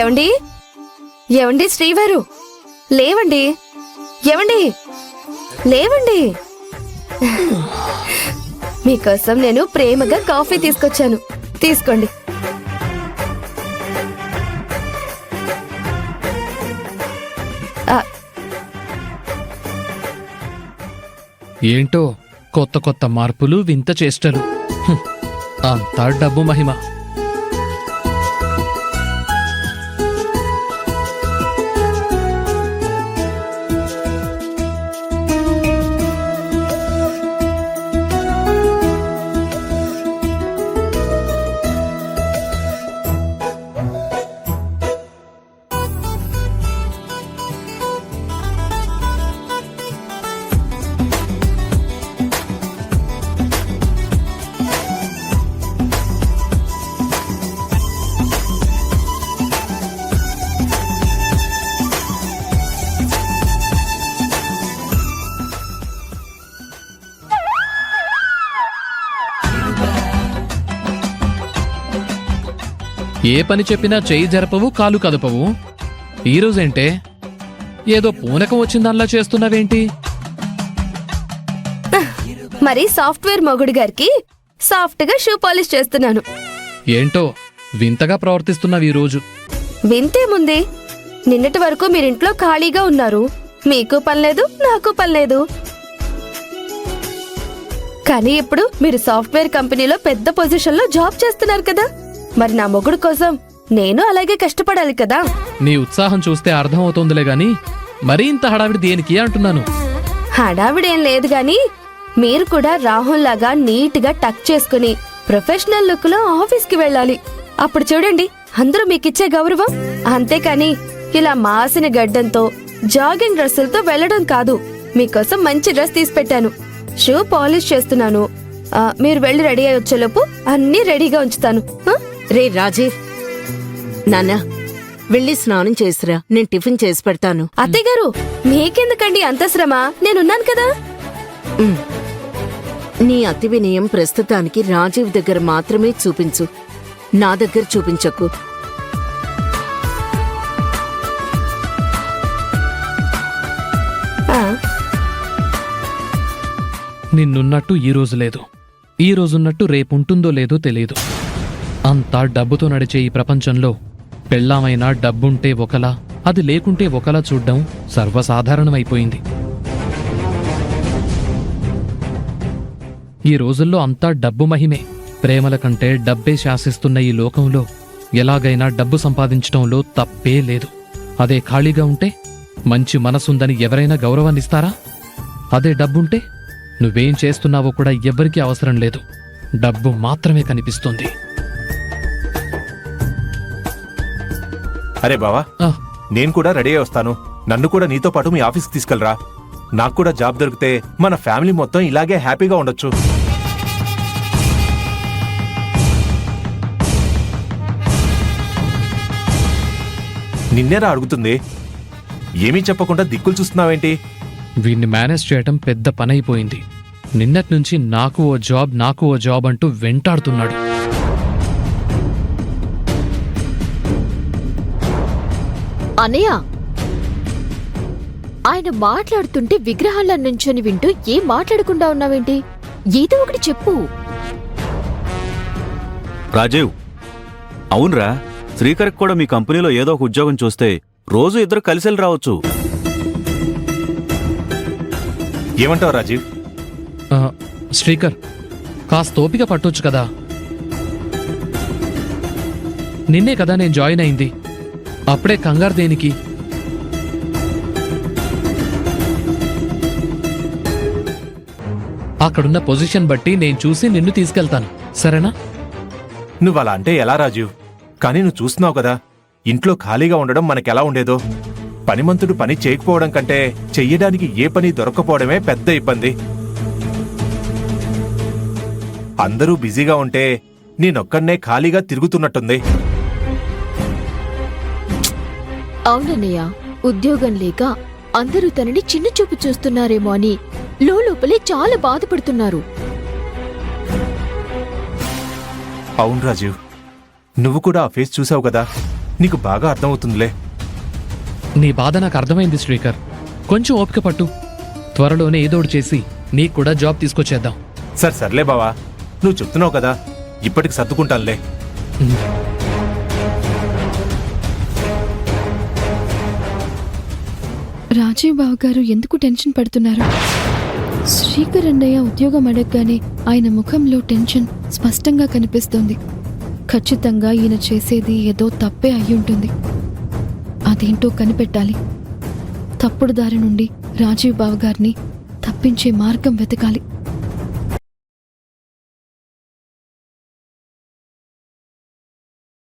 ఏవండి ఏవండి శ్రీవారు లేవండి. ఏవండి లేవండి. మీకోసం నేను ప్రేమగా కాఫీ తీసుకొచ్చాను, తీసుకోండి. ఏంటో కొత్త కొత్త మార్పులు, వింత చేష్టలు. అంతా డబ్బు మహిమ. ఏ పని చెప్పినా చెయ్యి జరపవు, కాలు కదపవు. ఈరోజేంటే ఏదో పూనకం వచ్చిందల్లా చేస్తున్నావేంటి? మరి సాఫ్ట్వేర్ మొగుడు గారికి సాఫ్ట్ గా షూ పాలిష్ చేస్తున్నాను. ఏంటో వింతగా ప్రవర్తిస్తున్నావు ఈరోజు. వింతేముంది, నిన్నటి వరకు మీరింట్లో ఖాళీగా ఉన్నారు, మీకు పనిలేదు నాకు పనిలేదు. కానీ ఇప్పుడు మీరు సాఫ్ట్వేర్ కంపెనీలో పెద్ద పొజిషన్లో జాబ్ చేస్తున్నారు కదా, మరి నా మొగుడు కోసం నేను అలాగే కష్టపడాలి కదా. నీ ఉత్సాహం చూస్తే అర్థమవుతోందిలే గాని మరీ ఇంత హడావిడి దేనికి అంటున్నాను. హడావిడేం లేదు గాని మీరు కూడా రాహుల్ లాగా నీట్ గా టక్ చేసుకుని ప్రొఫెషనల్ లుక్ లో ఆఫీస్ కి వెళ్ళాలి. అప్పుడు చూడండి అందరూ మీకిచ్చే గౌరవం. అంతేకాని ఇలా మాసిన గడ్డంతో జాగింగ్ డ్రెస్సులతో వెళ్లడం కాదు. మీకోసం మంచి డ్రెస్ తీసి పెట్టాను, షూ పాలిష్ చేస్తున్నాను. మీరు వెళ్లి రెడీ అయి వచ్చేలోపు అన్నీ రెడీగా ఉంచుతాను. రే రాజీవ్, నాన్న వెళ్ళి స్నానం చేసిరా, నేను టిఫిన్ చేసి పెడతాను. అత్తయ్య గారు మీకెందుకండి అంత శ్రమ, నేనున్నాను కదా. నీ అతి వినయం ప్రస్తుతానికి రాజీవ్ దగ్గర మాత్రమే చూపించు, నా దగ్గర చూపించకు. నిన్నున్నట్టు ఈ రోజు లేదు, ఈ రోజున్నట్టు రేపుంటుందో లేదో తెలియదు. అంతా డబ్బుతో నడిచే ఈ ప్రపంచంలో పెళ్ళామైనా డబ్బుంటే ఒకలా, అది లేకుంటే ఒకలా చూడ్డం సర్వసాధారణమైపోయింది. ఈ రోజుల్లో అంతా డబ్బు మహిమే. ప్రేమల కంటే డబ్బే శాసిస్తున్న ఈ లోకంలో ఎలాగైనా డబ్బు సంపాదించటంలో తప్పే లేదు. అదే ఖాళీగా ఉంటే మంచి మనసుందని ఎవరైనా గౌరవాన్నిస్తారా? అదే డబ్బుంటే నువ్వేం చేస్తున్నావో కూడా ఎవ్వరికీ అవసరం లేదు, డబ్బు మాత్రమే కనిపిస్తుంది. అరే బావా, నేను కూడా రెడీ అయి వస్తాను. నన్ను కూడా నీతో పాటు మీ ఆఫీస్కి తీసుకెళ్ళరా. నాకు కూడా జాబ్ దొరికితే మన ఫ్యామిలీ మొత్తం ఇలాగే హ్యాపీగా ఉండొచ్చు. నిన్నేరా అడుగుతుంది, ఏమీ చెప్పకుండా దిక్కులు చూస్తున్నావేంటి? వీణ్ణి మేనేజ్ చేయటం పెద్ద పనైపోయింది. నిన్నట్నుంచి నాకు ఓ జాబ్ అంటూ వెంటాడుతున్నాడు. అన్నయ్య, ఆయన మాట్లాడుతుంటే విగ్రహాల నుంచొని వింటూ ఏం మాట్లాడకుండా ఉన్నావేంటి? ఏదో ఒకటి చెప్పు. రాజీవ్, అవునరా, శ్రీకర్కి కూడా మీ కంపెనీలో ఏదో ఒక ఉద్యోగం చూస్తే రోజు ఇద్దరు కలిసి రావచ్చు. ఏమంటావు రాజీవ్? శ్రీకర్, కాస్త ఓపిక పట్టొచ్చు కదా. నిన్నే కదా నేను జాయిన్ అయింది, అప్పుడే కంగారు దేనికి? అక్కడున్న పొజిషన్ బట్టి నేను చూసి నిన్ను తీసుకెళ్తాను, సరేనా? నువ్వలా అంటే ఎలా రాజీవ్? కానీ నువ్వు చూస్తున్నావు కదా, ఇంట్లో ఖాళీగా ఉండడం మనకెలా ఉండేదో. పనిమంతుడు పని చేయకపోవడం కంటే చెయ్యడానికి ఏ పని దొరక్కపోవడమే పెద్ద ఇబ్బంది. అందరూ బిజీగా ఉంటే నేనొక్కడ్నే ఖాళీగా తిరుగుతున్నట్టుంది. అవునన్నయ్య, ఉద్యోగం లేక అందరూ తనని చిన్న చూపు చూస్తున్నారేమో అని లోపలే చాలా బాధపడుతున్నారు. అవును రాజీవ్, నువ్వు కూడా ఆ ఫేస్ చూసావు కదా. నీకు బాగా అర్థమవుతుందిలే. నీ బాధ నాకు అర్థమైంది శ్రీకర్. కొంచెం ఓపిక పట్టు. త్వరలోనే ఏదోడు చేసి నీకు కూడా జాబ్ తీసుకొచ్చేద్దాం. సర్లే బావా, నువ్వు చెప్తున్నావు కదా, ఇప్పటికి సర్దుకుంటానులే. రాజీవ్ బావ గారు ఎందుకు టెన్షన్ పడుతున్నారు? శ్రీకర్ అన్నయ్య ఉద్యోగం అడగగానే ఆయన ముఖంలో టెన్షన్ స్పష్టంగా కనిపిస్తోంది. ఖచ్చితంగా ఈయన చేసేది ఏదో తప్పే అయ్యుంటుంది. అదేంటో కనిపెట్టాలి. తప్పుడు దారి నుండి రాజీవ్ బావ గారిని తప్పించే మార్గం వెతకాలి.